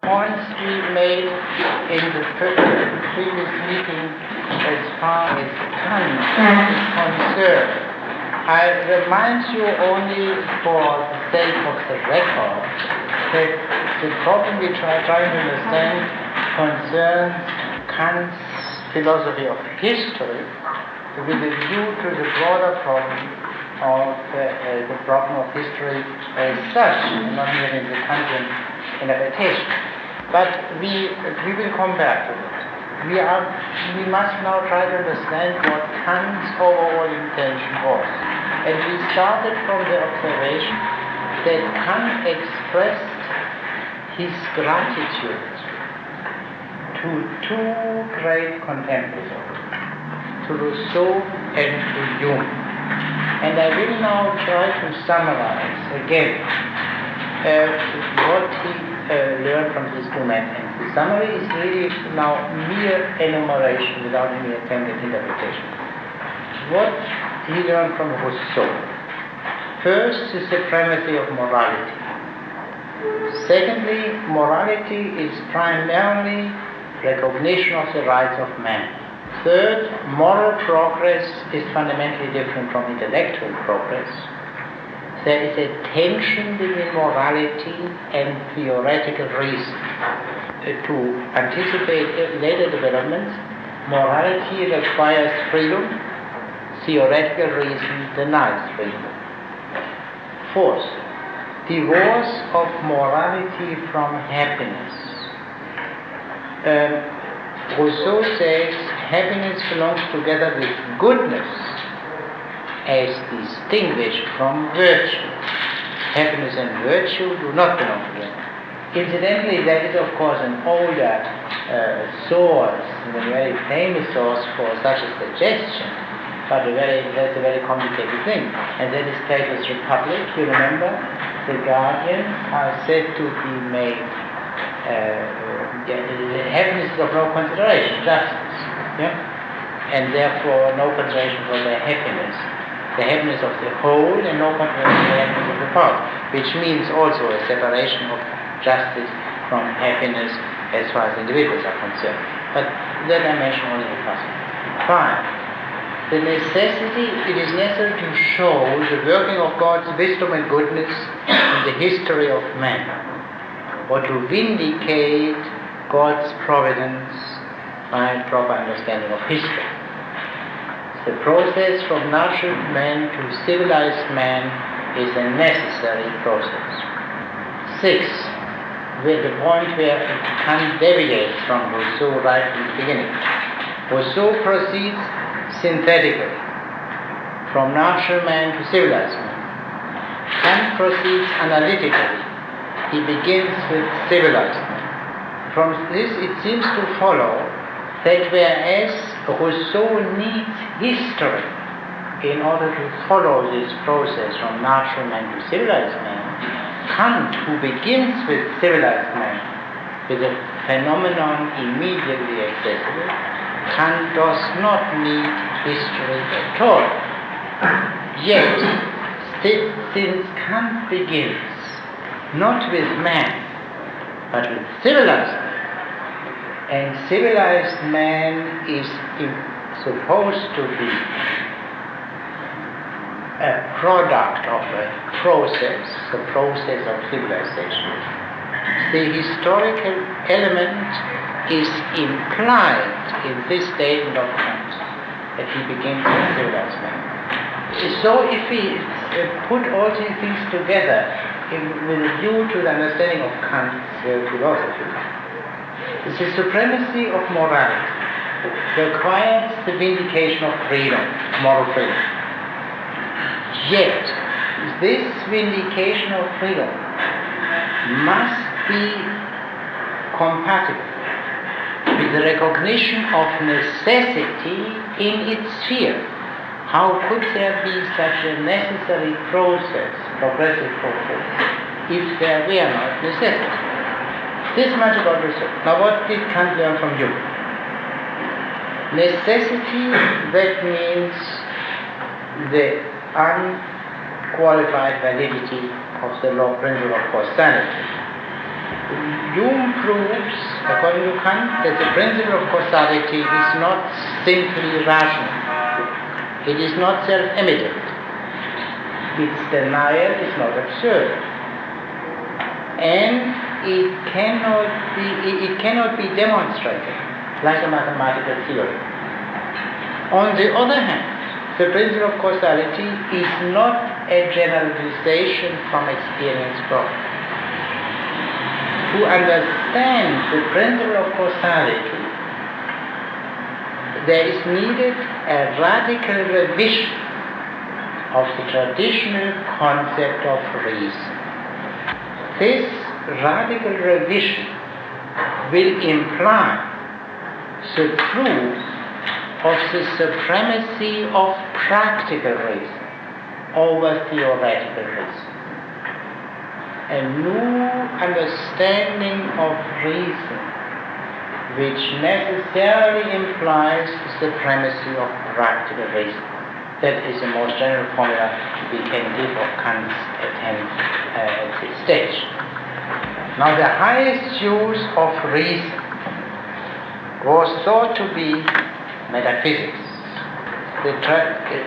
points we made in the previous meeting as far as Kant is concerned. I remind you only for the sake of the record that the problem we trying to understand concerns Kant's philosophy of history with a view to the broader problem of the problem of history as such, not even in the Kantian interpretation. But we will come back to it. We must now try to understand what Kant's overall intention was. And we started from the observation that Kant expressed his gratitude to two great contemporaries, to Rousseau and to Hume. And I will now try to summarize again what he learned from these two men. And the summary is really now mere enumeration without any attempt at interpretation. What he learned from Rousseau. First, the supremacy of morality. Secondly, morality is primarily recognition of the rights of man. Third, moral progress is fundamentally different from intellectual progress. There is a tension between morality and theoretical reason. To anticipate later developments, morality requires freedom, theoretical reason denies freedom. Fourth, divorce of morality from happiness. Rousseau says happiness belongs together with goodness as distinguished from virtue. Happiness and virtue do not belong together. Incidentally, there is of course an older source, a very famous source for such a suggestion, but that's a very complicated thing, and that is Plato's Republic. You remember, the guardians are said to be made, happiness is of no consideration, justice, and therefore no consideration for their happiness. The happiness of the whole and no consideration for the happiness of the part, which means also a separation of justice from happiness as far as individuals are concerned. But that I mention only in passing. 5. It is necessary to show the working of God's wisdom and goodness in the history of man, or to vindicate God's providence by proper understanding of history. The process from natural man to civilized man is a necessary process. 6. With the point where Kant deviates from Rousseau right from the beginning. Rousseau proceeds synthetically from natural man to civilized man. Kant proceeds analytically. He begins with civilized man. From this it seems to follow that whereas Rousseau needs history in order to follow this process from natural man to civilized man, Kant, who begins with civilized man, with a phenomenon immediately accessible, Kant does not need history at all. Yet, since Kant begins not with man, but with civilized man, and civilized man is supposed to be a product of a process, the process of civilization. The historical element is implied in this statement of Kant, that he begins with civilized man. So if we put all these things together with a view to the understanding of Kant's philosophy, the supremacy of morality requires the vindication of freedom, moral freedom. Yet, this vindication of freedom must be compatible with the recognition of necessity in its sphere. How could there be such a necessary process, progressive process, if there were not necessity? This much about Rousseau. Now what did Kant learn from Hume? Necessity, that means the unqualified validity of the law principle of causality. Hume proves, according to Kant, that the principle of causality is not simply rational. It is not self-evident. Its denial is not absurd. And it cannot be demonstrated like a mathematical theory. On the other hand, the principle of causality is not a generalization from experience problem. To understand the principle of causality, there is needed a radical revision of the traditional concept of reason. This radical revision will imply the proof of the supremacy of practical reason over theoretical reason. A new understanding of reason which necessarily implies the supremacy of practical reason. That is the most general formula we can give of Kant's attempt at this stage. Now the highest use of reason was thought to be metaphysics.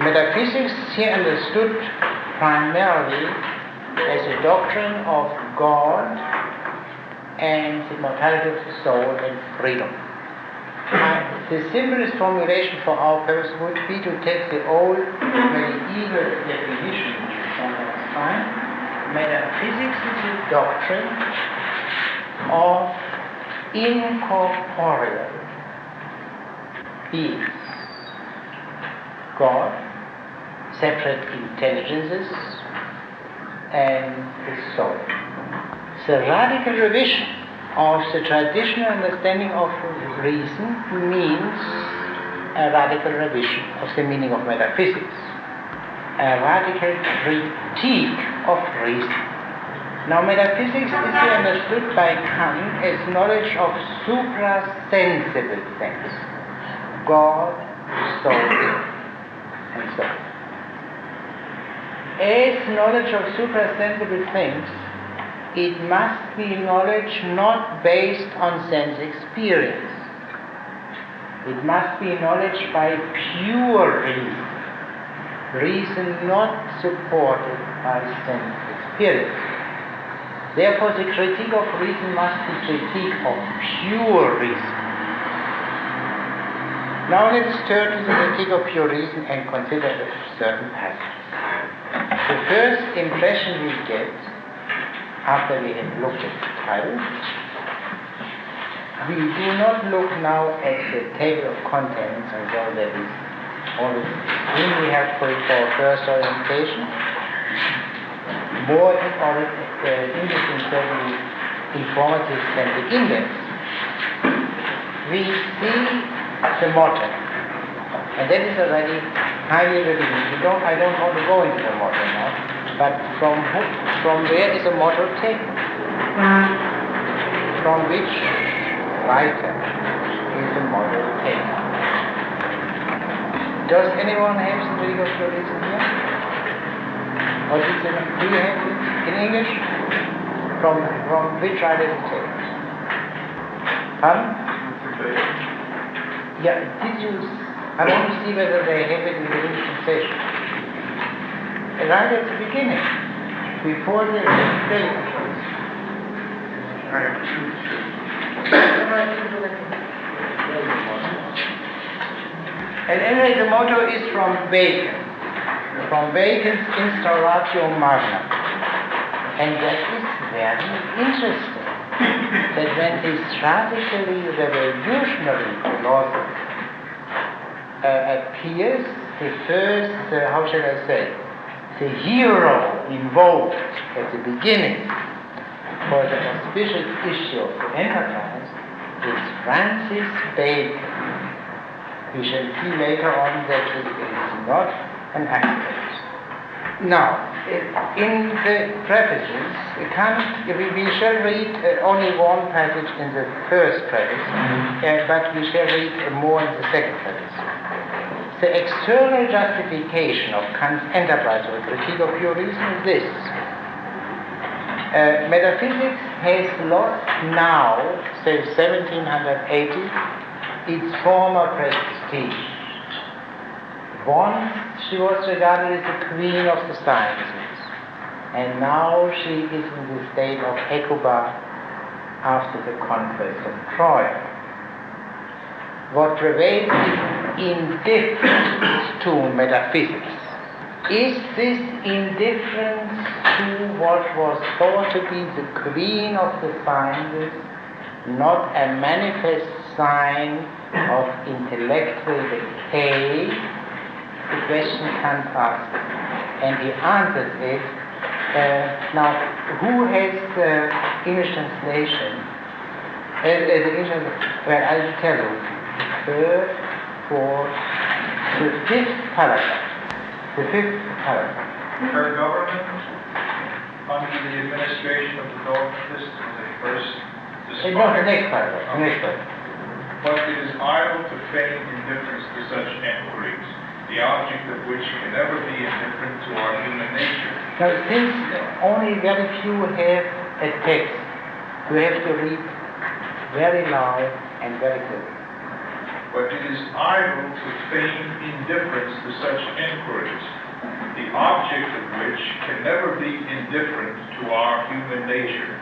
Metaphysics here understood primarily as a doctrine of God and the immortality of the soul and freedom. The simplest formulation for our purpose would be to take the old medieval definition, which is on the spine. Metaphysics is a doctrine of incorporeal beings. God, separate intelligences, and the soul. The radical revision of the traditional understanding of reason means a radical revision of the meaning of metaphysics, a radical critique of reason. Now, metaphysics is understood by Kant as knowledge of suprasensible things, God, soul, and so on. As knowledge of suprasensible things, it must be knowledge not based on sense experience. It must be knowledge by pure reason, reason not supported by sense experience. Therefore, the critique of reason must be critique of pure reason. Now let's turn to the critique of pure reason and consider a certain passage. The first impression we get after we have looked at the title, we do not look now at the table of contents and all that is all the thing we have for first orientation. More interesting, certainly informative than the index. We see the motto, and that is already highly revealing. I don't want to go into the motto now, but from where is the motto taken? From which writer is the motto taken? Does anyone have some reading of your reason here? Or do you have it in English? From which writer is it taken? Yeah, did you? I want to see whether they have it in the English translation. Right at the beginning, before the and anyway, the motto is from Bacon, from Bacon's Instauratio Magna, and that is very interesting. That when this radically revolutionary philosophy appears, the first, the hero invoked at the beginning for the auspicious issue of the enterprise is Francis Bacon. We shall see later on that it is not an accident. Now, in the prefaces, we shall read only one passage in the first preface, but we shall read more in the second preface. The external justification of Kant's enterprise or critique of pure reason is this. Metaphysics has lost now, say 1780, its former prestige. Once she was regarded as the queen of the sciences, and now she is in the state of Hecuba after the conquest of Troy. What prevails is indifference to metaphysics. Is this indifference to what was thought to be the queen of the sciences not a manifest sign of intellectual decay? The question Kant asked, and he answered it. Now, who has the English translation? Well, I will tell you. Third, fourth, the fifth paragraph. The fifth paragraph. Her government, under the administration of the dogmatists, was a first despised. No, the next paragraph. The next paragraph. But it is idle to feign indifference to such enquiries, the object of which can never be indifferent to our human nature. Now, since only very few have a text, you have to read very loud and very clearly. But it is idle to feign indifference to such enquiries, the object of which can never be indifferent to our human nature.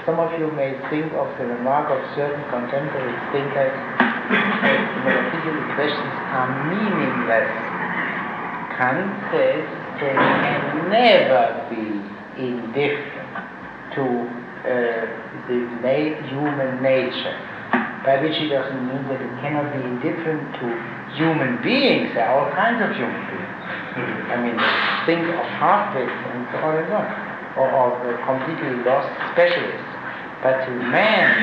Some of you may think of the remark of certain contemporary thinkers that metaphysical questions are meaningless. Kant says they can never be indifferent to the human nature, by which he doesn't mean that it cannot be indifferent to human beings. There are all kinds of human beings. I mean, think of half-wits and so on and so on. Or of completely lost specialists. But to man,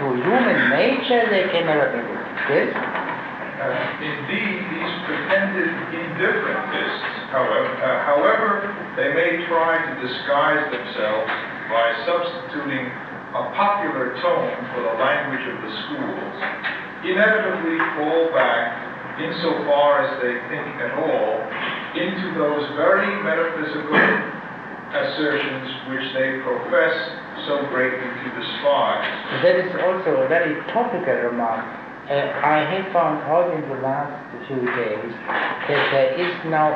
to human nature, they can never be this. Indeed, these pretended indifferentists, however, they may try to disguise themselves by substituting a popular tone for the language of the schools, inevitably fall back, insofar as they think at all, into those very metaphysical assertions which they profess so greatly to despise. That is also a very topical remark. I have found out in the last few days that there is now,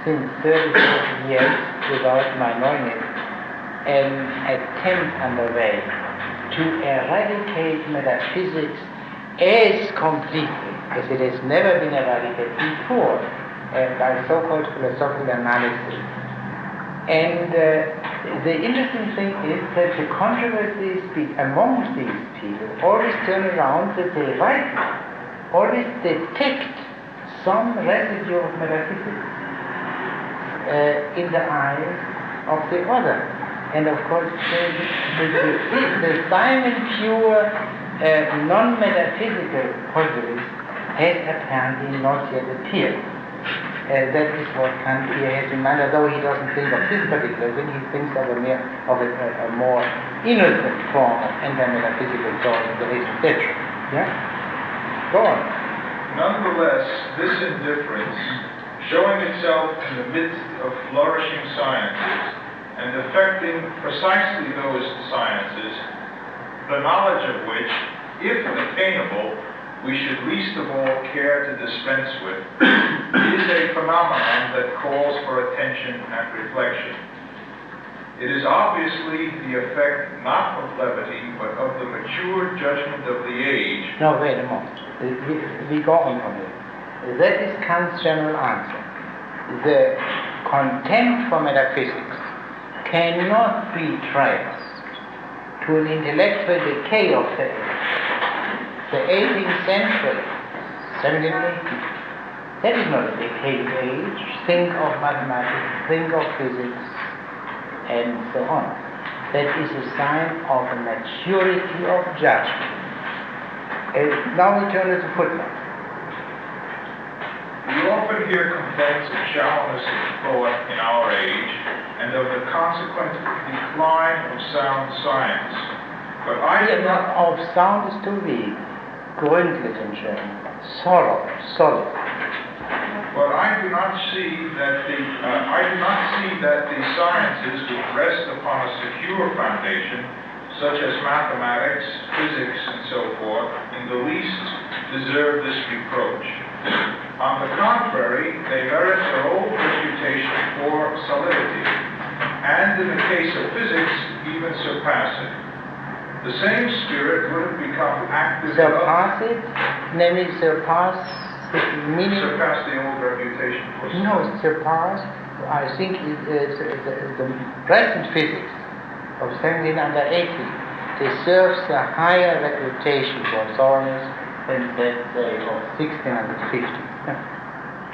since 30 years, without my knowing it, an attempt underway to eradicate metaphysics as completely as it has never been eradicated before by so-called philosophical analysis. And the interesting thing is that the controversies among these people always turn around that they rightly always detect some residue of metaphysics in the eyes of the other. And of course, the silent, pure, non-metaphysical positivist has apparently not yet appeared. That is what Kant here has in mind, although he doesn't think of this particular thing, he thinks of a more innocent form of anti-metaphysical thought, etc. Yeah? Go on. Nonetheless, this indifference, showing itself in the midst of flourishing sciences and affecting precisely those sciences, the knowledge of which, if attainable, we should least of all care to dispense with, is a phenomenon that calls for attention and reflection. It is obviously the effect not of levity, but of the mature judgment of the age. No, wait a moment. We go on from here. That is Kant's general answer. The contempt for metaphysics cannot be traced to an intellectual decay of the age. The 18th century, 1780, that is not a decayed age. Think of mathematics, think of physics, and so on. That is a sign of a maturity of judgment. Now we turn to the footnote. We often hear complaints of shallowness of thought in our age and of the consequent decline of sound science. But of sound is too weak. Gründlich in German. Solid. But I do not see that the sciences which rest upon a secure foundation, such as mathematics, physics, and so forth, in the least deserve this reproach. On the contrary, they merit their old reputation for solidity, and in the case of physics, even surpass it. The same spirit would have become active. Surpass it? Namely, surpass meaning? Surpass the old reputation for solidity. No, surpass, I think, the present physics of 1780 deserves a higher reputation for thoroughness than that of 1650.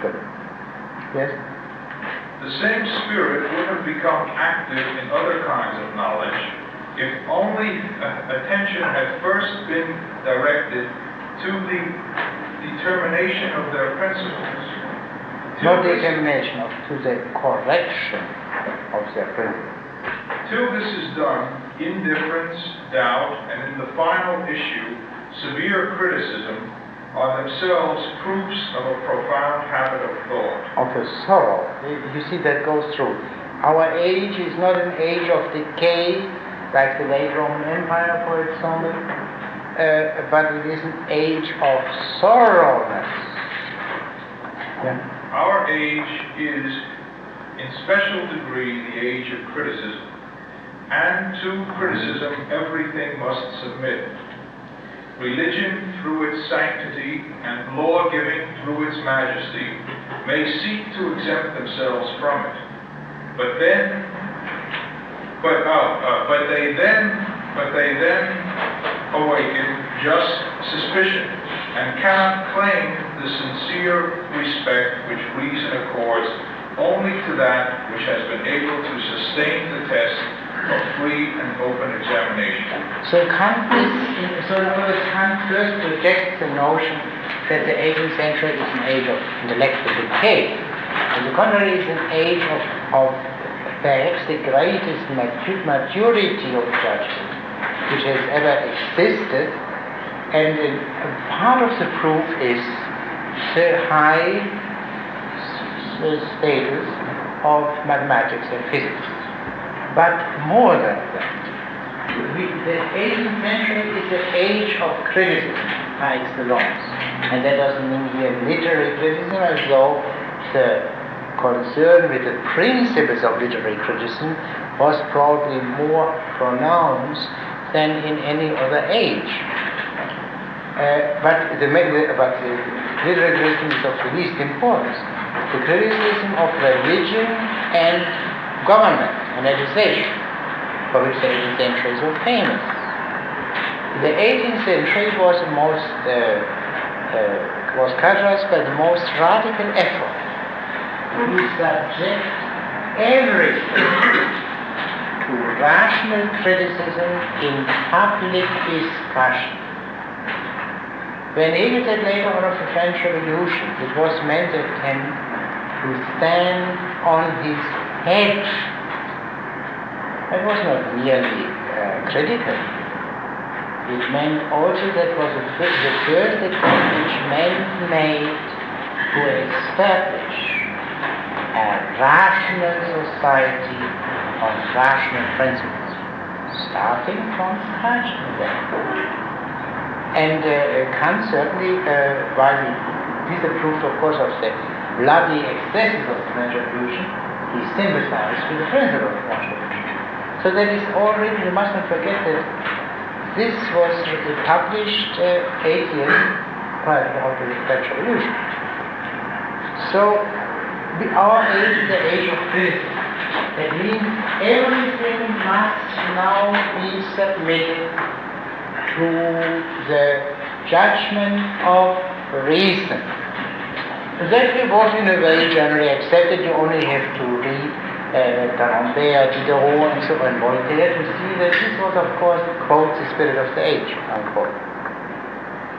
Good. Yes? The same spirit would have become active in other kinds of knowledge if only attention had first been directed to the determination of their principles. Not determination, to the correction of their principles. Till this is done, indifference, doubt, and in the final issue, severe criticism are themselves proofs of a profound habit of thought. Of a sorrow. You see, that goes through. Our age is not an age of decay, like the late Roman Empire, for example, but it is an age of sorrowness. Yeah. Our age is, in special degree, the age of criticism, and to criticism everything must submit. Religion, through its sanctity, and law-giving, through its majesty, may seek to exempt themselves from it. But they then awaken just suspicion, and cannot claim the sincere respect which reason accords only to that which has been able to sustain the test of free and open examination. So Kant first rejects the notion that the 18th century is an age of intellectual decay. On the contrary, it's an age of perhaps the greatest maturity of judgment which has ever existed, and part of the proof is the high status of mathematics and physics. But more than that, the 18th century is the age of criticism par excellence. And that doesn't mean here literary criticism, as though the concern with the principles of literary criticism was probably more pronounced than in any other age. But the literary criticism is of the least importance. The criticism of religion and government and legislation, for which the 18th century is so famous. The 18th century was characterized by the most radical effort to subject everything to rational criticism in public discussion. When Hegel said later on of the French Revolution, it was meant that to stand on his head. That was not merely critical. It meant also that was the first attempt which men made to establish a rational society on rational principles, starting from scratch. And Kant certainly, while he disapproved, of course, of the bloody excesses of the French Revolution, he sympathized with the principle of the French Revolution. So that is already, you must not forget that this was published 8 years prior to the French Revolution. So our age is the age of criticism. That means everything must now be submitted to the judgment of reason. That was in a way generally accepted. You only have to read D'Alembert, Diderot, and so on, Voltaire, to see that this was, of course, quote, the spirit of the age, unquote.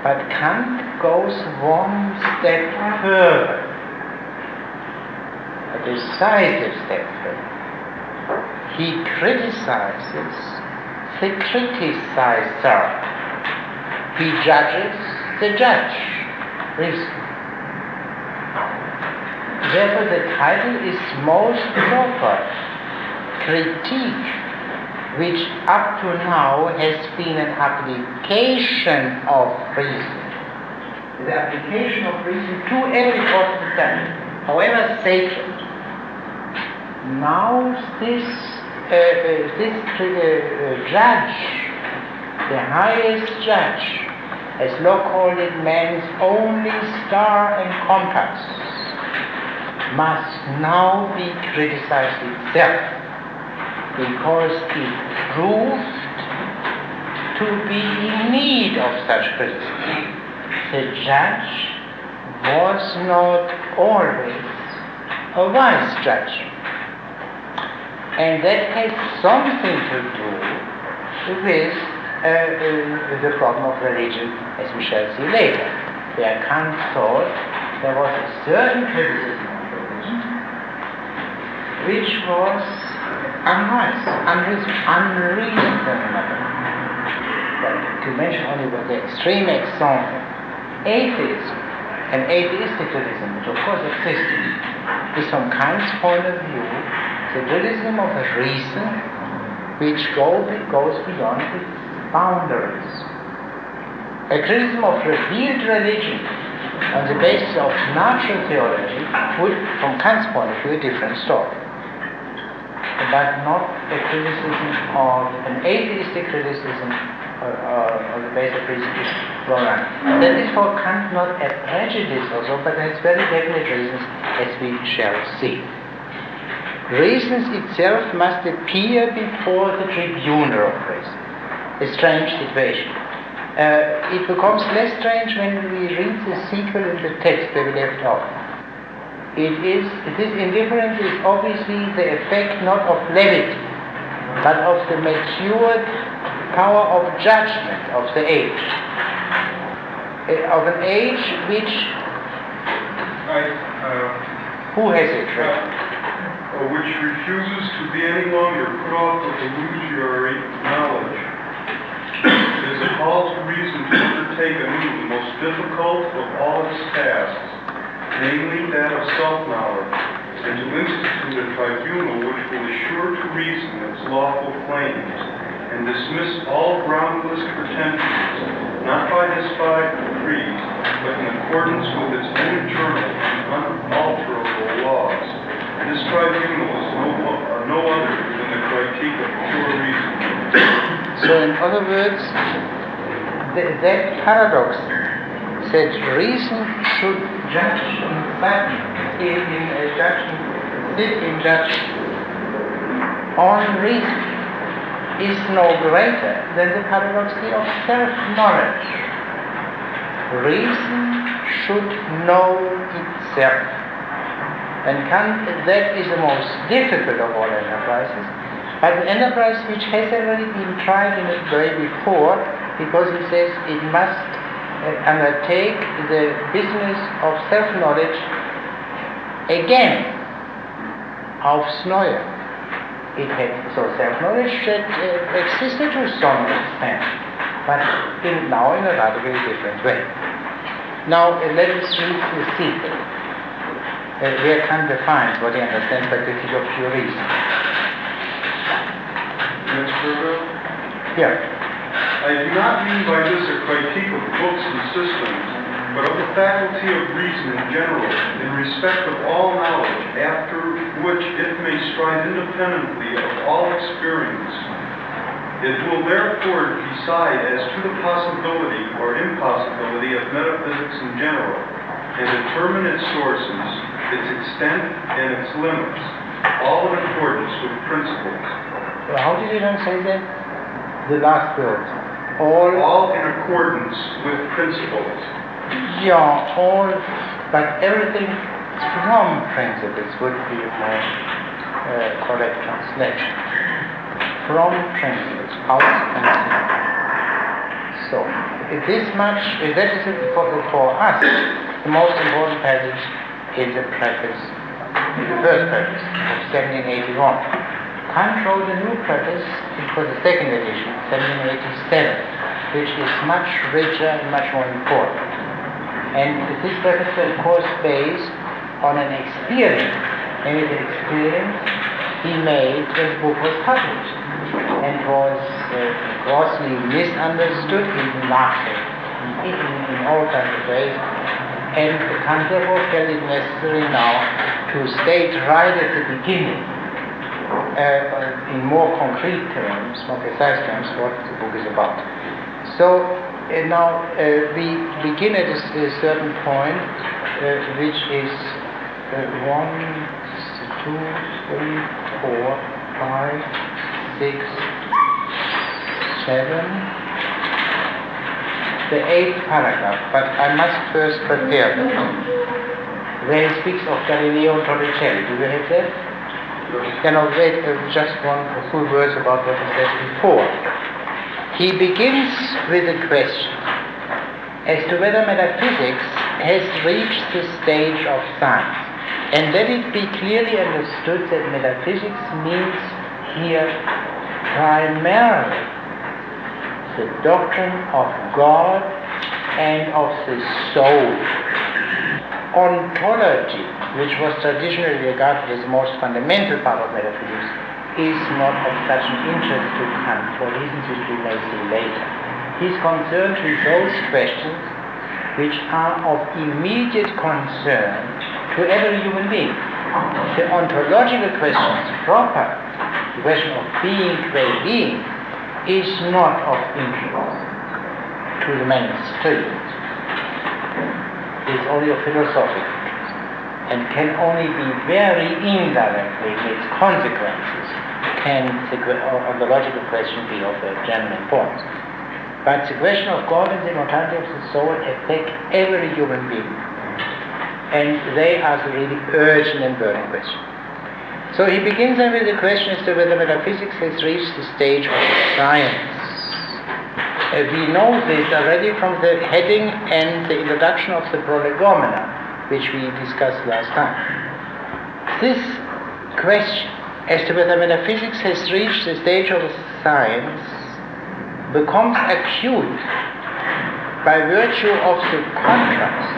But Kant goes one step further, a decisive step further. He criticizes the criticizer. He judges the judge. Reason. Therefore, the title is most proper. Critique, which up to now has been an application of reason. The application of reason to every possible thing, however sacred. Now this judge, the highest judge, as Locke called it, man's only star and compass, must now be criticized itself, because it proved to be in need of such criticism. The judge was not always a wise judge. And that has something to do with the problem of religion, as we shall see later, where Kant thought there was a certain criticism of religion which was unwise, unreasonable. But to mention only the extreme example, atheism and atheistic criticism, which of course existed, is from Kant's point of view the criticism of a reason which goes beyond its boundaries. A criticism of revealed religion on the basis of natural theology would, from Kant's point of view, a different story. But not a criticism of an atheistic criticism on the basis of reason is wrong. That is for Kant not a prejudice also, but has very definite reasons, as we shall see. Reason itself must appear before the tribunal of reason. A strange situation. It becomes less strange when we read the sequel in the text where we left off. This indifference is obviously the effect not of levity, but of the matured power of judgment of the age. Of an age which... who has it? Which refuses to be any longer put off with illusory knowledge. It is a call to reason to undertake anew the most difficult of all its tasks, namely that of self-knowledge, and to institute a tribunal which will assure to reason its lawful claims, and dismiss all groundless pretensions, not by despotic decrees, but in accordance with its own eternal and unalterable laws. This tribunal is no other than the critique of pure reason. So in other words, that paradox that reason should judge in judgment on reason is no greater than the paradox of self-knowledge. Reason should know itself. And Kant, that is the most difficult of all enterprises, but an enterprise which has already been tried in a way before, because he says it must undertake the business of self-knowledge again, aufs Neue. So self-knowledge existed to some extent, but now in a radically different way. Now let us read the sequel. Where Kant defines what he understands by critique of pure reason. Next paragraph? Yeah. I do not mean by this a critique of books and systems, but of the faculty of reason in general, in respect of all knowledge, after which it may strive independently of all experience. It will therefore decide as to the possibility or impossibility of metaphysics in general, and determine its sources, its extent, and its limits, all in accordance with principles. How did you then say that? The last word. All in accordance with principles. Yeah, all, but everything from principles would be a more correct translation. From principles, out principles. So, this much, that is for us, the most important passage in the preface, in the first preface of 1781. Kant wrote a new preface for the second edition, 1787, which is much richer and much more important. And this preface is, of course, based on an experience, and an experience he made when the book was published, and was grossly misunderstood, even largely, in all kinds of ways. And Kant therefore felt it necessary now to state right at the beginning, in more concrete terms, more precise terms, what the book is about. So now we begin at a certain point, which is 1, 2, 3, 4, 5, 6, 7, the 8th paragraph, but I must first prepare them. Where he speaks of Galileo and Torricelli. Do you have that? Wait, just one full verse about what he said before. He begins with a question as to whether metaphysics has reached the stage of science. And let it be clearly understood that metaphysics means here primarily the doctrine of God and of the soul. Ontology, which was traditionally regarded as the most fundamental part of metaphysics, is not of such an interest to Kant for reasons which we may see later. He is concerned with those questions which are of immediate concern to every human being. The ontological questions proper, the question of being, well-being, is not of interest to the mainstream. It is only of philosophical interest, and can only be very indirectly, in its consequences, can the ontological question be of a general importance. But the question of God and the immortality of the soul affect every human being, and they are the really urgent and burning question. So he begins then with the question as to whether metaphysics has reached the stage of science. We know this already from the heading and the introduction of the Prolegomenon, which we discussed last time. This question as to whether metaphysics has reached the stage of science becomes acute by virtue of the contrast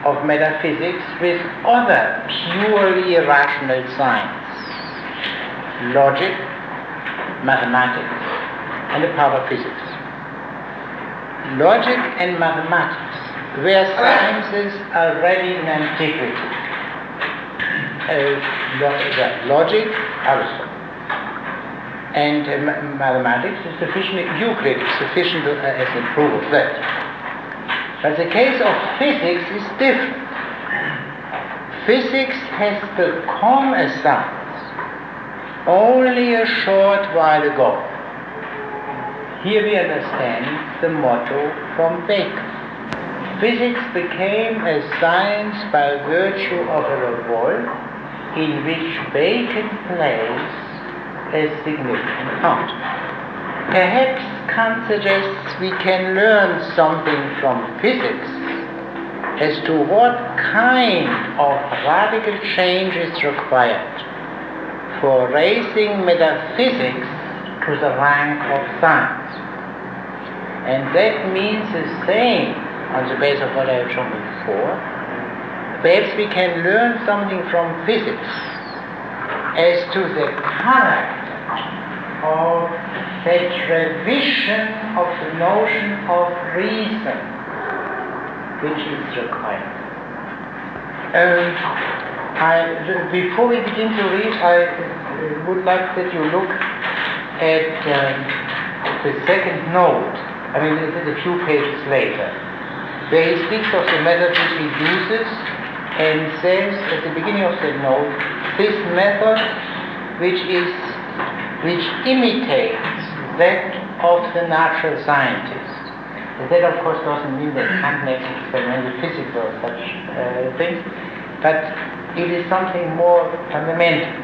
of metaphysics with other purely rational science, logic, mathematics, and a part of physics. Logic and mathematics were sciences already in antiquity. Logic, Aristotle. And mathematics is sufficiently, Euclid is sufficient as a proof of that. But the case of physics is different. Physics has become a science only a short while ago. Here we understand the motto from Bacon. Physics became a science by virtue of a revolt in which Bacon plays a significant part. Perhaps Kant suggests we can learn something from physics as to what kind of radical change is required for raising metaphysics to the rank of science. And that means the same on the basis of what I have shown before. Perhaps we can learn something from physics as to the character of that revision of the notion of reason which is required. Before we begin to read, I would like that you look at the second note. I mean, this is a few pages later, where he speaks of the method which he uses and says at the beginning of the note, this method which imitates that of the natural scientist. And that of course doesn't mean that Kant makes experimental physics or such things, but it is something more fundamental.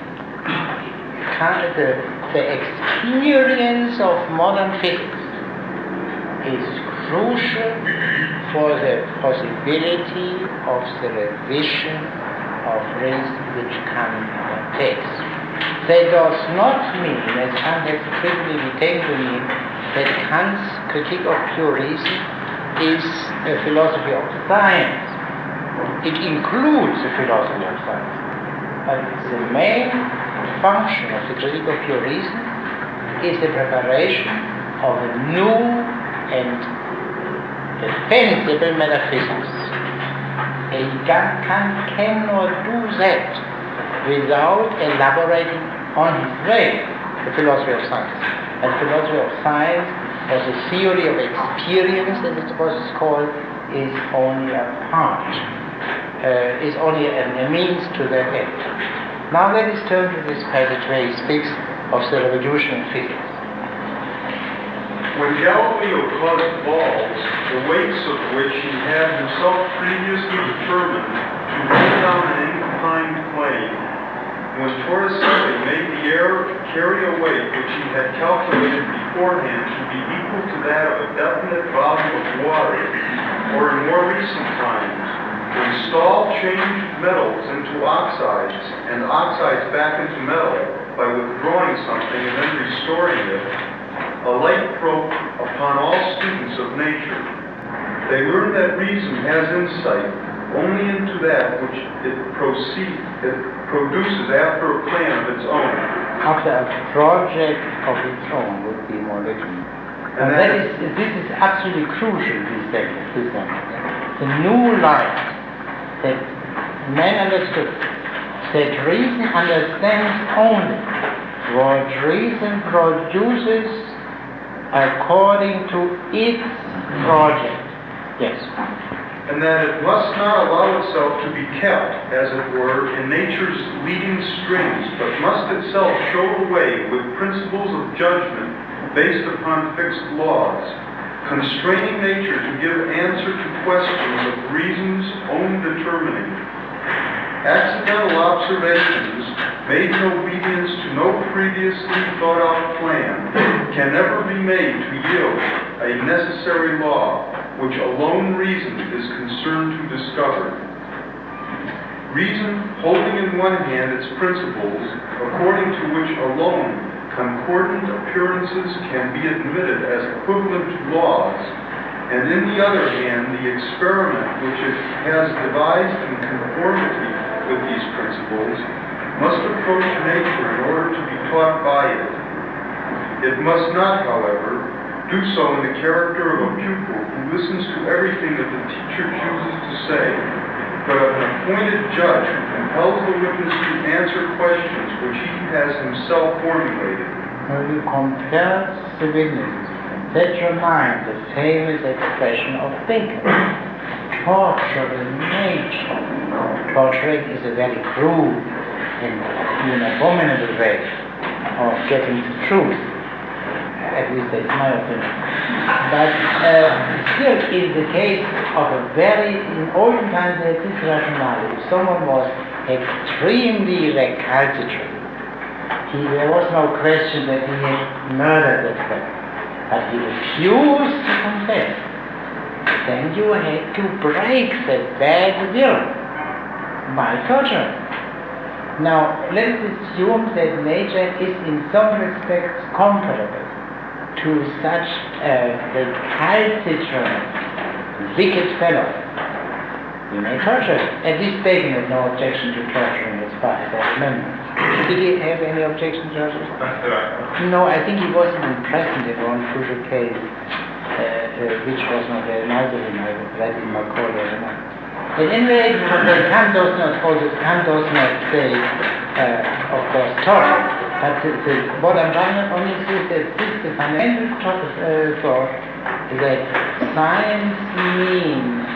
The experience of modern physics is crucial for the possibility of the revision of reason which Kant takes. That does not mean, as Kant has frequently been taken to mean, that Kant's critique of pure reason is a philosophy of science. It includes the philosophy of science. But the main function of the critique of pure reason is the preparation of a new and defensible metaphysics. Kant cannot do that without elaborating on his way the philosophy of science. And philosophy of science, or the theory of experience, as it was called, is only a part, is only a means to that end. Now let us turn to this passage where he speaks of the revolution in physics. When Galileo caused balls, the weights of which he had himself previously determined to roll down an inclined plane, when Torricelli made the air carry a weight which he had calculated beforehand to be equal to that of a definite volume of water, or in more recent times, when Stahl changed metals into oxides and oxides back into metal by withdrawing something and then restoring it, a light broke upon all students of nature. They learn that reason has insight only into that which it produces after a plan of its own. After a project of its own would be more literal. And this is absolutely crucial, this sentence. The new light that man understood, that reason understands only what reason produces according to its project. Yes. And that it must not allow itself to be kept, as it were, in nature's leading strings, but must itself show the way with principles of judgment based upon fixed laws, constraining nature to give answer to questions of reason's own determining. Accidental observations made in obedience to no previously thought out plan can never be made to yield a necessary law which alone reason is concerned to discover. Reason holding in one hand its principles, according to which alone concordant appearances can be admitted as equivalent to laws, and in the other hand the experiment which it has devised in conformity with these principles must approach nature in order to be taught by it. It must not, however, do so in the character of a pupil who listens to everything that the teacher chooses to say, but of an appointed judge who compels the witness to answer questions which he has himself formulated. When you compel the witnesses, that reminds the famous expression of Bacon, torturing nature. Torturing is a very cruel and abominable way of getting to truth. At least that's my opinion. But still, in the case of in olden times, there is this rationality. If someone was extremely recalcitrant, there was no question that he had murdered that person, but he refused to confess. Then you had to break that bad will by torture. Now, let us assume that nature is in some respects comparable to such a recalcitrant, wicked fellow. You may torture. At least Bacon had no objection to torturing, as far as I remember. Did he have any objection to torturing? No, I think he wasn't present in one crucial case, which was not very nice of him. I read in Macaulay or not. At any rate, Kant does not say, of course, torture. But what I'm trying to only say is that this is the fundamental thought that science means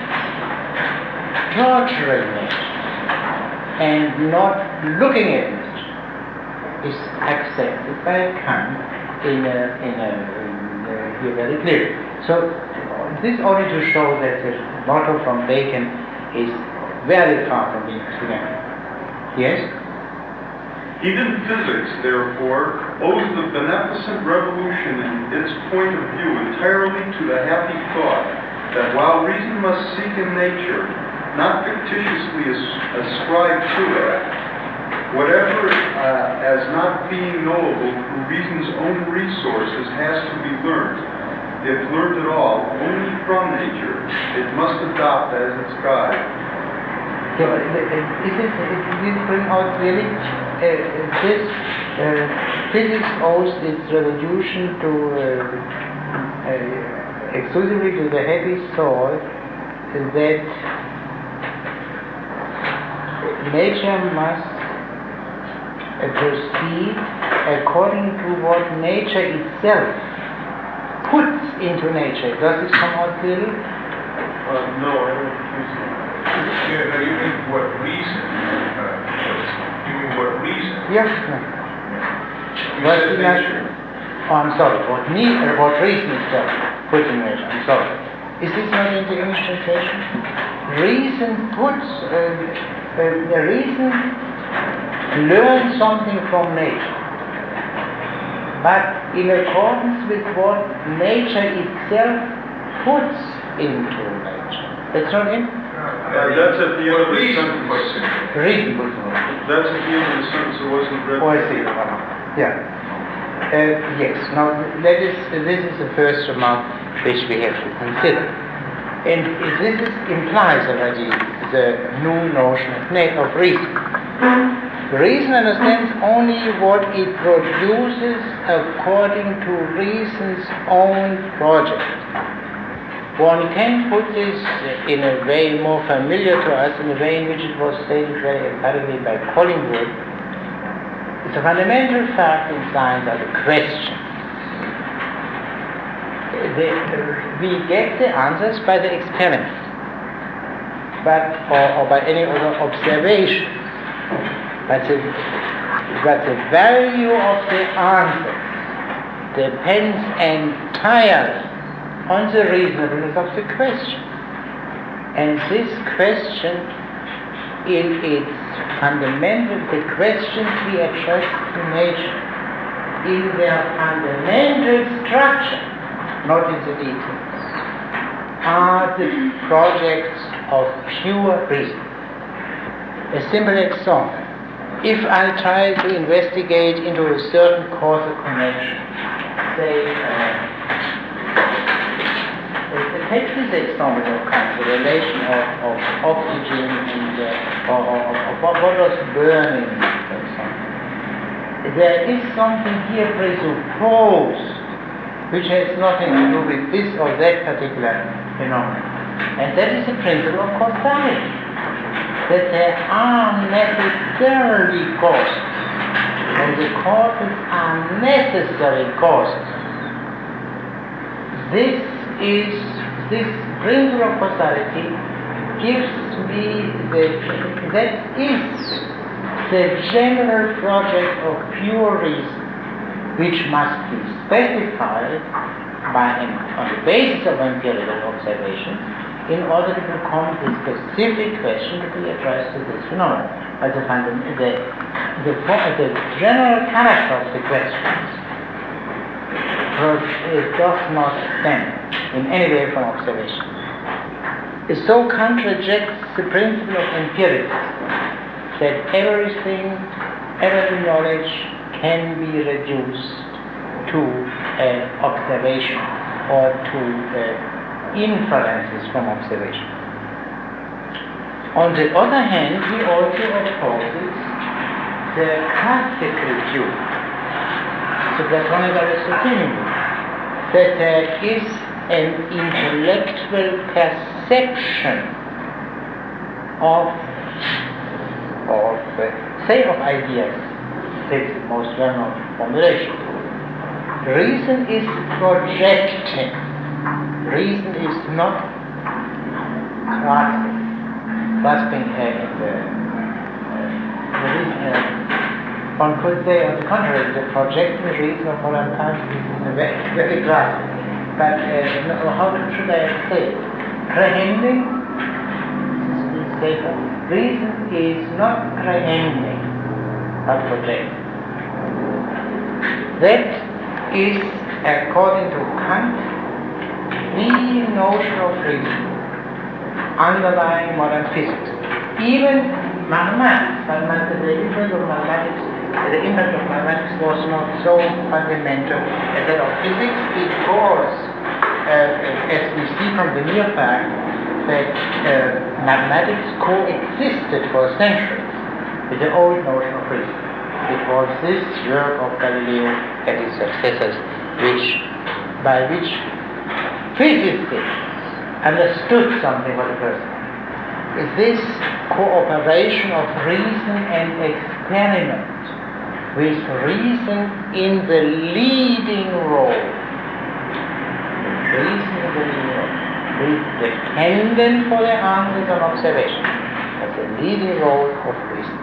torturing it and not looking at it is accepted by Kant here very clearly. So this only to show that the motto from Bacon is very far from being accidental. Yes? Even physics, therefore, owes the beneficent revolution in its point of view entirely to the happy thought that while reason must seek in nature, not fictitiously ascribe to it, whatever as not being knowable through reason's own resources has to be learnt, if learnt at all, only from nature, it must adopt as its guide. Yeah, but this bring out really this physics owes its revolution to exclusively to the heavy thought that nature must proceed according to what nature itself puts into nature. Does this come out clearly? No, I don't think so. Yeah, no, you mean what reason? You mean what reason? Yes. You What said is nature. Oh, I'm sorry. What reason itself puts in nature? I'm sorry. Is this not in the English translation? Reason puts the reason learns something from nature, but in accordance with what nature itself puts into nature. That's not in? That's at the end of the reason sentence. puts in. Reason puts in. That's at the end of the sentence, it wasn't read. Oh, I see. Yeah. Yes. Now, this is the first remark which we have to consider. And this implies already the new notion of reason. Reason understands only what it produces according to reason's own project. One can put this in a way more familiar to us, in a way in which it was stated very emphatically by Collingwood. The fundamental fact in science are the questions. We get the answers by the experiment, or by any other observation. But the value of the answer depends entirely on the reasonableness of the question. And this question, in its fundamental, the questions we address to nature, in their fundamental structure, not in the details, are the projects of pure reason. A simple example. If I try to investigate into a certain causal connection, say, take this example of Kant, the relation of oxygen and of what was burning, for example. There is something here presupposed which has nothing to do with this or that particular phenomenon. And that is the principle of causality. That there are necessarily causes, and the causes are necessary causes. This principle of causality gives me that is the general project of pure reason, which must be specified on the basis of empirical observation, in order to become the specific question to be addressed to this phenomenon. But the general character of the questions does not stem in any way from observation. So Kant rejects the principle of empiricism, that every knowledge can be reduced to observation or to inferences from observation. On the other hand, he also opposes the classical view, the Platonic Aristotelian view, that there is an intellectual perception of ideas. Take the most well-known formulation. Reason is projecting. Reason is not grasping one could say, on the contrary, the projecting reason of modern times is very, very grasping. But how should I say it? Prehending, reason is not prehending, but projecting. That is, according to Kant, the notion of reason underlying modern physics. Even mathematics, the impact of mathematics was not so fundamental as that of physics, because, as we see from the mere fact that mathematics coexisted for centuries with the old notion of reason. It was this work of Galileo and his successors by which physicists understood something for the first time. Is this cooperation of reason and experiment, with reason in the leading role. Reason in the leading role. Is dependent for the answers on observation, but the leading role of reason.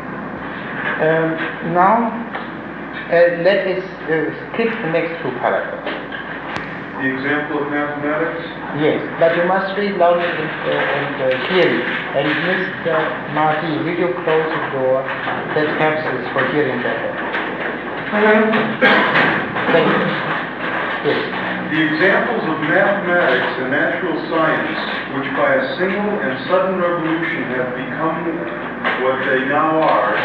Now, let us skip the next two paragraphs. The example of mathematics? Yes, but you must read loudly and clearly. And Mr. Marty, will you close the door? That helps us for hearing better. Thank you. Yes. The examples of mathematics and natural science, which by a single and sudden revolution have become what they now are,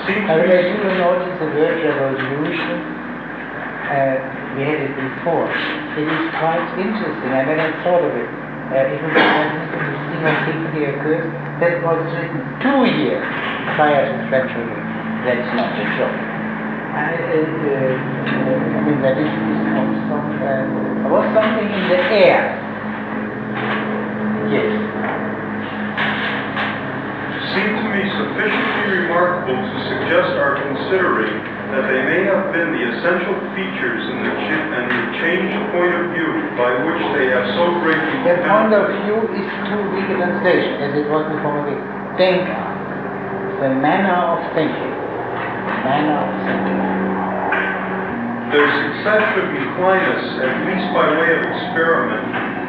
seem to be... You will notice the word revolution. We had it before. It is quite interesting. I never thought of it. Even when simply occurs, that was written 2 years prior to the French Revolution. That's not a joke. I mean, that is was something in the air. Yes. Seem to me sufficiently remarkable to suggest our considering that they may have been the essential features in the changed point of view by which they have so greatly... The point of view is too weak a translation, as it was before me. Denker, the manner of thinking. Their success should incline us, at least by way of experiment,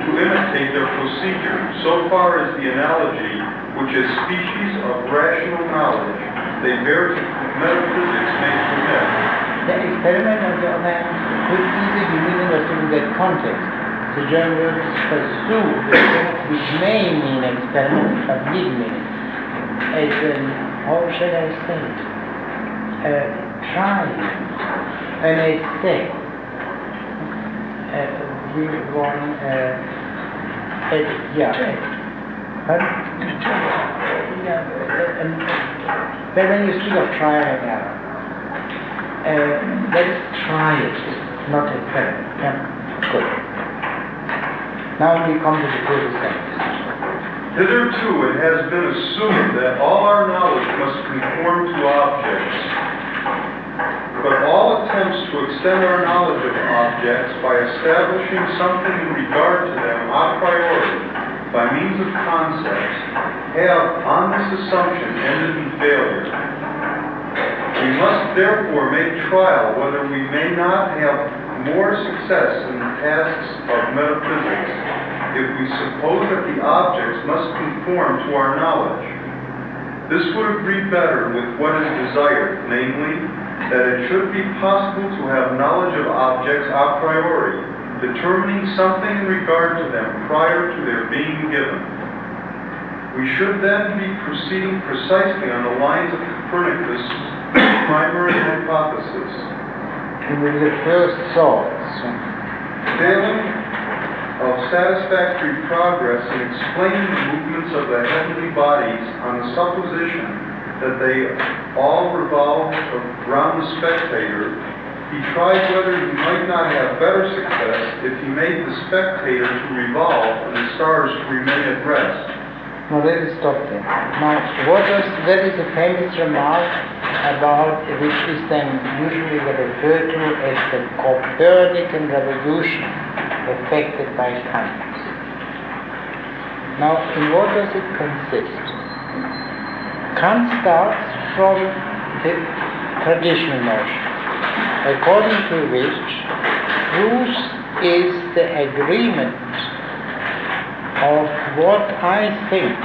to imitate their procedure, so far as the analogy, which is species of rational knowledge, they bear to metaphysics may permit. The experiment, on the other hand, could easily be misunderstood in that context. The German word is pursue, which may mean experiment, but did mean it. As how shall I say it? Try. When I say, we want, but when you speak of trial and error, let us try it, not experiment. Yeah, good. Now we come to the good sentence. Hitherto it has been assumed that all our knowledge must conform to objects. But all attempts to extend our knowledge of objects by establishing something in regard to them a priori, by means of concepts, have, on this assumption, ended in failure. We must therefore make trial whether we may not have more success in the tasks of metaphysics if we suppose that the objects must conform to our knowledge. This would agree better with what is desired, namely, that it should be possible to have knowledge of objects a priori, determining something in regard to them prior to their being given. We should then be proceeding precisely on the lines of Copernicus' primary hypothesis. And with the first thoughts. Failing of satisfactory progress in explaining the movements of the heavenly bodies on the supposition that they all revolve around the spectator, he tried whether he might not have better success if he made the spectator to revolve and the stars to remain at rest. Now let us stop there. Now, that is a famous remark about, which is then usually referred to as the Copernican revolution effected by Kant. Now, in what does it consist? Kant starts from the traditional notion, according to which truth is the agreement of what I think,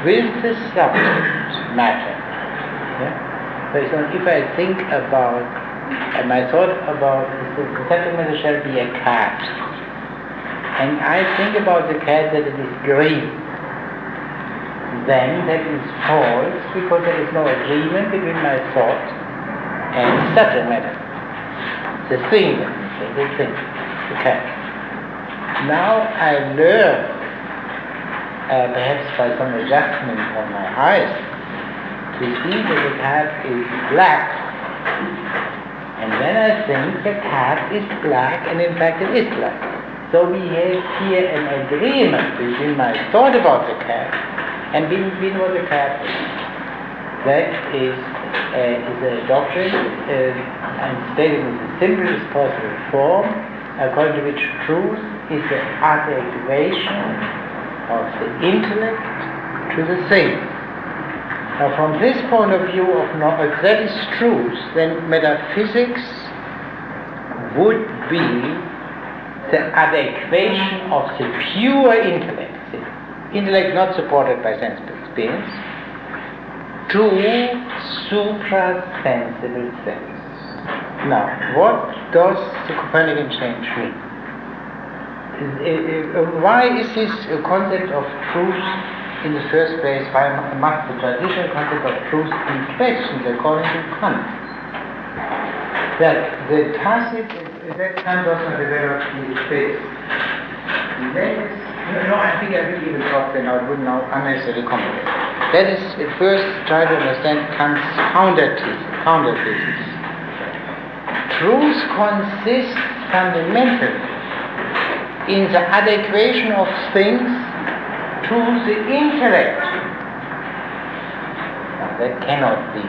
with the subject matter. Yeah? For example, if I think about, my thought about the subject matter shall be a cat, and I think about the cat that it is green, then that is false, because there is no agreement between my thought and the subject matter. The thing, the cat. Now I learn perhaps by some adjustment of my eyes, to see that the cat is black. And then I think the cat is black, and in fact it is black. So we have here an agreement between my thought about the cat and between what the cat is. That is a doctrine, and stated in the simplest possible form, according to which truth is the adequation of the intellect to the thing. Now, from this point of view, if that is truth, then metaphysics would be the adequation of the pure intellect, the intellect not supported by sensible experience, to suprasensible sense. Now, what does the Copernican change mean? Why is this concept of truth in the first place? Why must the traditional concept of truth be questioned according to Kant? That the tacit, that Kant does not develop the space. I think I will even talk then, I would now unnecessarily complicate. Let us first try to understand Kant's counter-thesis. Truth consists fundamentally in the adequation of things to the intellect. Now, that cannot be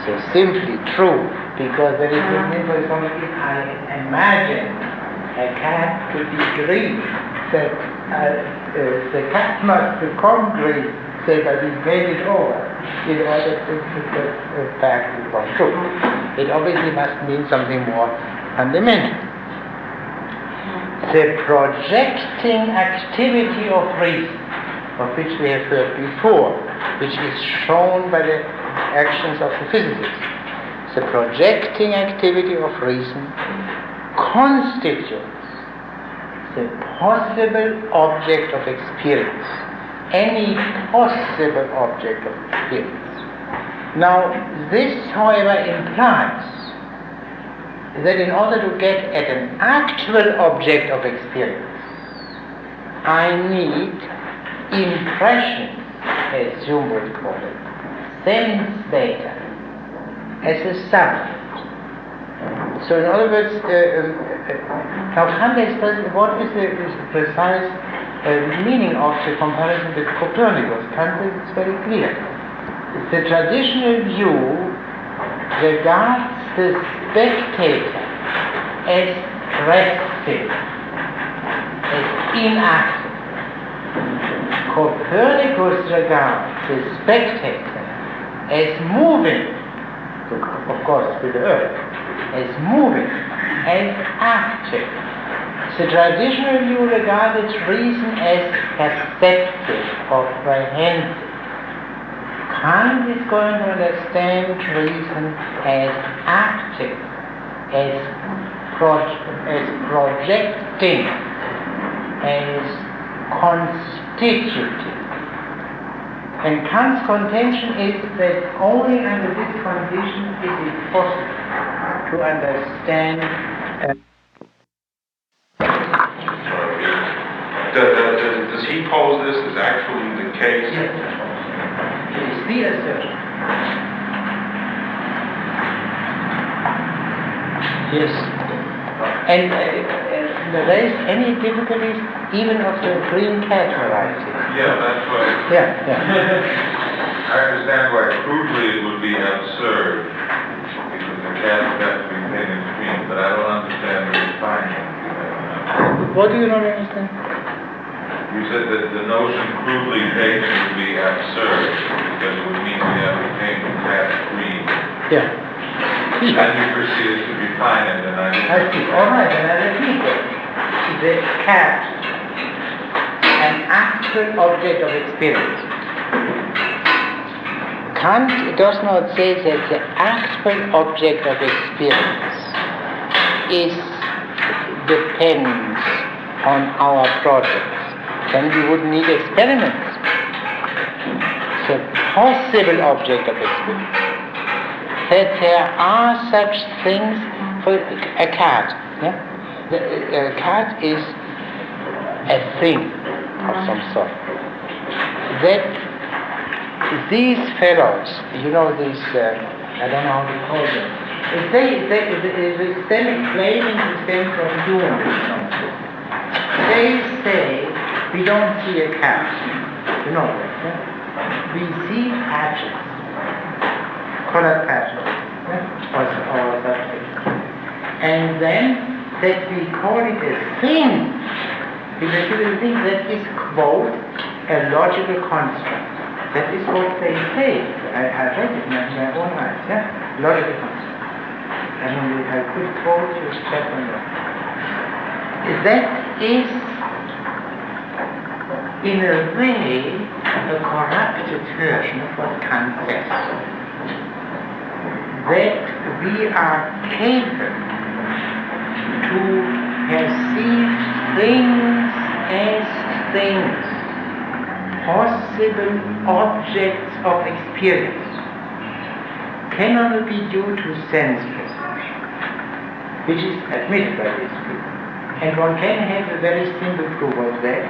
so simply true, because that is what means, for example, if I imagine a cat to be green, that the cat must become green, say, by being painted over, in order to get back to become true. It obviously must mean something more fundamental. The projecting activity of reason, of which we have heard before, which is shown by the actions of the physicists, the projecting activity of reason constitutes the possible object of experience, any possible object of experience. Now, this, however, implies that in order to get at an actual object of experience, I need impression, as Hume would call it, sense data, as a subject. So in other words, now Kant expresses what is the precise meaning of the comparison with Copernicus. Kant is very clear. The traditional view regards the spectator as resting, as inactive. Copernicus regards the spectator as moving, of course with the earth, as moving, as active. The traditional view regards reason as perceptive or prehensive. Kant is going to understand reason as active, as projecting, as constituting. And Kant's contention is that only under this condition is it possible to understand. Does he pose this as actually the case? Yes. It is the assertion. Yes. And there is any difficulties even of the green cat variety? Yeah, that's right. Yeah. I understand why crudely it would be absurd, because the cat would have to be painted green, but I don't understand the refinement. What do you not understand? You said that the notion crudely taken would be absurd, because it would mean we have to paint the cat green. Yeah. And you proceeded to refine it, and I see. All right, and I repeat it. The cat, an actual object of experience. Kant does not say that the actual object of experience depends on our projects. Then we would need experiments. The possible object of experience. That there are such things for a cat. Yeah? A cat is a thing of some sort. that these fellows, these, I don't know how to call them, they claiming to stem from Hume. They say we don't see a cat. You know that, yeah? We see patches, colored patches, yeah? or such things. And then that we call it a thing, because you think that is, quote, a logical construct. That is what they say. I read it in my own eyes, yeah? Logical construct. I mean, I could quote you step on that. That is, in a way, a corrupted version of what Kant says. That we are capable to perceive things as things, possible objects of experience, cannot be due to sense perception, which is admitted by these people. And one can have a very simple proof of that.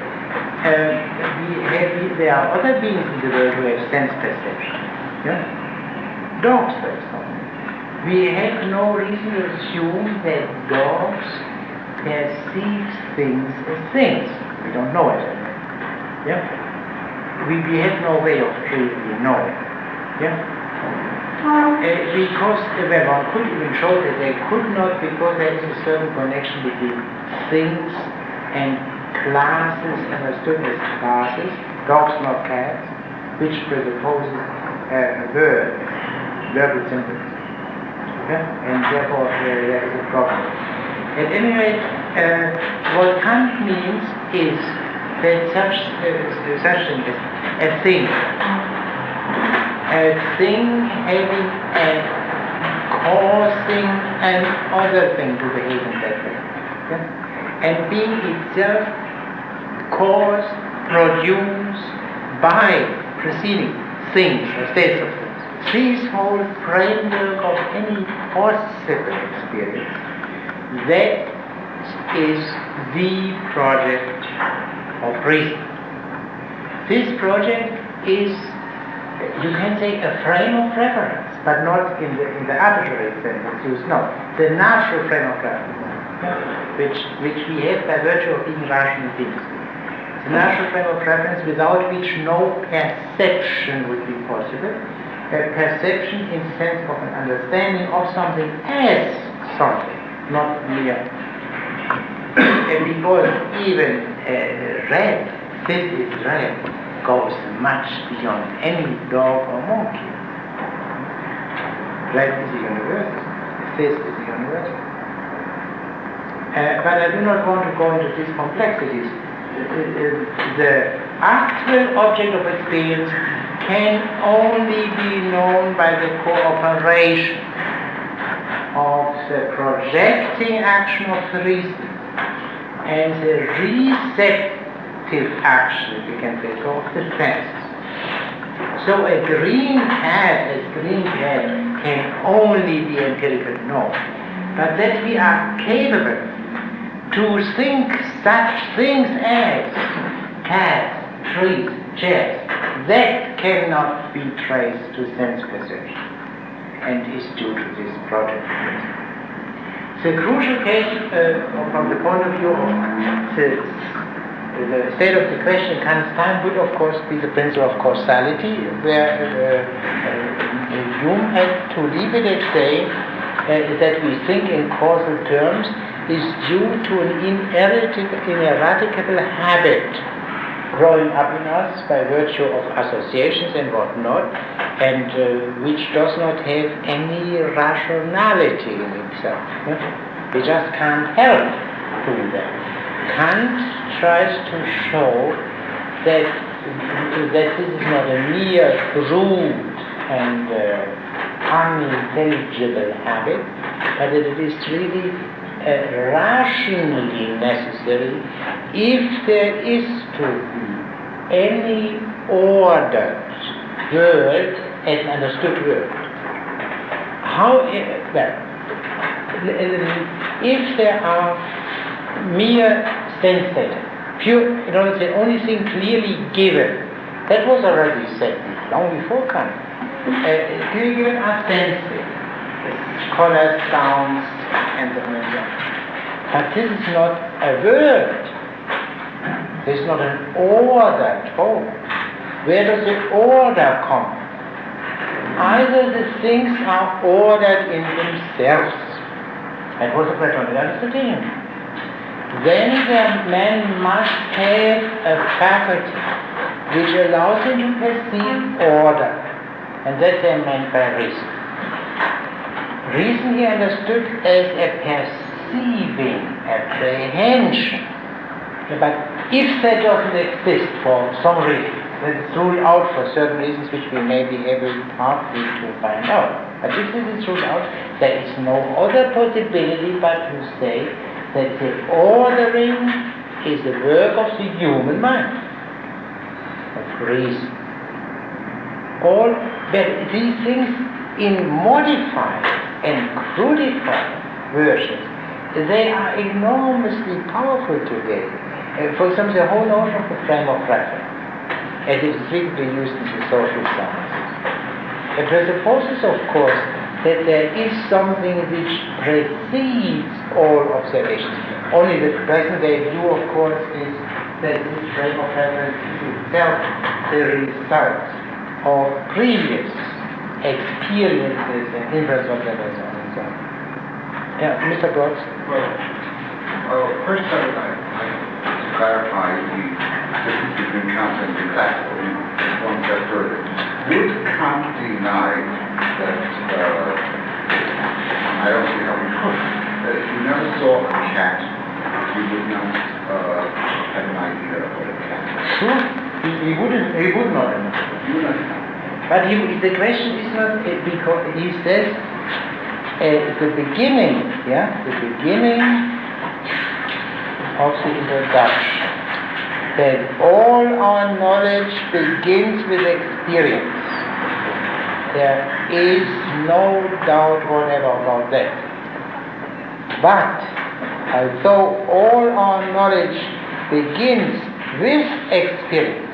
There are other beings in the world who have sense perception. Yeah? Dogs, for example. We have no reason to assume that dogs perceive things as things. We don't know it. Yeah? We have no way of really knowing. Yeah? Because one could even show that they could not, because there is a certain connection between things and classes understood as classes, dogs not cats, which presupposes verbal symbols. Yeah? And therefore there is a problem. At any rate, what Kant means is that such thing is a thing having and causing another thing to behave in that way. Yeah? And being itself caused, produced by preceding things or states of things. This whole framework of any possible experience, that is the project of reason. This project is, you can say, a frame of reference, but not in the arbitrary sense it's used. No, the natural frame of reference, which we have by virtue of being rational beings. The natural frame of reference without which no perception would be possible. A perception in the sense of an understanding of something as something, not mere. And because even red, this is red, goes much beyond any dog or monkey. Red is a universal. This is a universal. But I do not want to go into these complexities. The actual object of experience can only be known by the cooperation of the projecting action of the reason and the receptive action, we can say so, of the senses. So a green cat can only be empirically known, but that we are capable to think such things as cats, trees, chairs, that cannot be traced to sense perception and is due to this project. The crucial case from the point of view of the state of the question in Kant's time would of course be the principle of causality, where Hume had to leave it at saying that we think in causal terms is due to an ineradicable habit growing up in us by virtue of associations and whatnot, and which does not have any rationality in itself. Yeah? We just can't help doing that. Kant tries to show that this is not a mere crude and unintelligible habit, but that it is really rationally necessary if there is to be any ordered world as an understood world. If there are mere sense data, pure, in other words, the only thing clearly given That was already said long before Kant. Given us senses, scholars, sounds, and so on. But this is not a word. This is not an order at all. Where does the order come? Either the things are ordered in themselves. That was a Platonic Aristotelian. Then the man must have a faculty which allows him to perceive order. And that's what I meant by reason. Reason he understood as a perceiving, apprehension. But if that doesn't exist for some reason, then it's ruled out for certain reasons which we may be able partly to find out. But if this is ruled out, there is no other possibility but to say that the ordering is the work of the human mind, of reason. But these things in modified and crudified versions, they are enormously powerful today. For example, the whole notion of the frame of reference, as it is frequently used in the social sciences. It presupposes, of course, that there is something which precedes all observations. Only the present-day view, of course, is that this frame of reference is itself the result of previous experiences and inverse observations and so on. Yeah, Mr. Brooks? Well, first I would like to clarify the difference between Kant and the classical one step further. Would Kant deny that, I don't see how we could, that if you never saw a cat, you would not have an idea of what a cat is? Sure. He would not. You would not know. But the question is not, because he says, the beginning of the introduction, that all our knowledge begins with experience. There is no doubt whatever about that. But although all our knowledge begins with experience,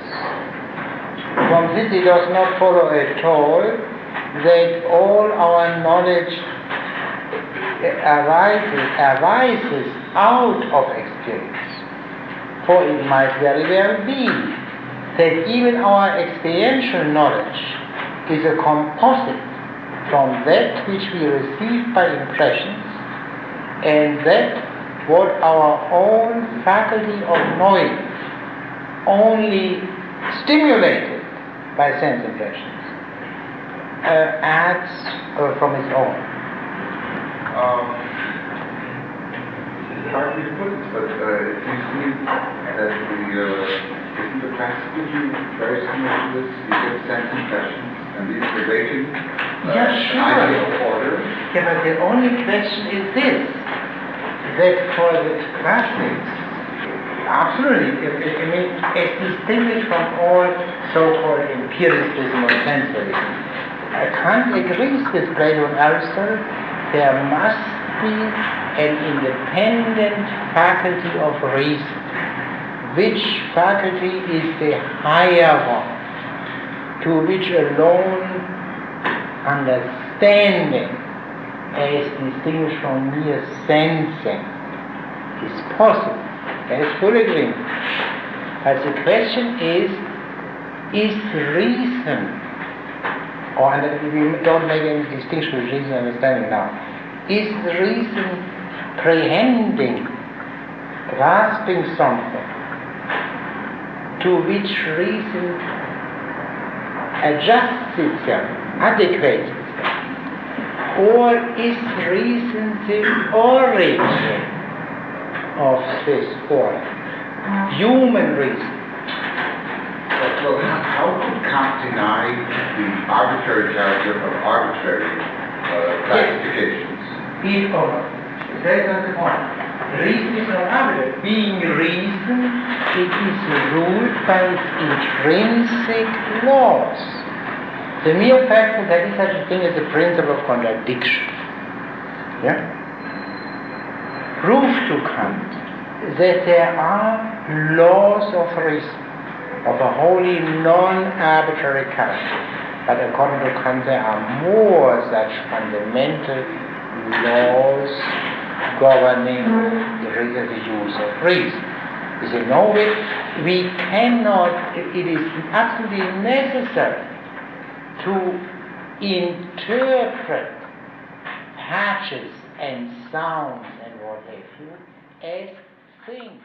from this it does not follow at all that all our knowledge arises out of experience. For it might very well be that even our experiential knowledge is a composite from that which we receive by impressions and that what our own faculty of knowing only stimulated by sense impressions adds from its own. Hard to put it, but it seems to me that isn't the classical view very similar to this? You get sense impressions, and these are vacant idea of order. Yeah, but the only question is this, that for the classics, absolutely, I mean, as distinguished from all so-called empiricism or sensorism, Kant agrees with Plato and Aristotle, there must be an independent faculty of reason, which faculty is the higher one, to which alone understanding, as distinguished from mere sensing, is possible. There is full agreement. But the question is reason, or we don't make any distinction with reason and understanding now, is reason prehending, grasping something to which reason adjusts itself, adequates itself, or is reason the origin of this order? Human reason. Well, how could Kant deny the arbitrary character of arbitrary classifications? That's not the point. Reason is not arbitrary. Being reason, it is ruled by its intrinsic laws. The mere fact that there is such a thing as the principle of contradiction, proved to Kant that there are laws of reason. of a wholly non-arbitrary character. But according to Kant, there are more such fundamental laws governing the use of reason. You see, no, we cannot, it is absolutely necessary to interpret patches and sounds and what have you as things.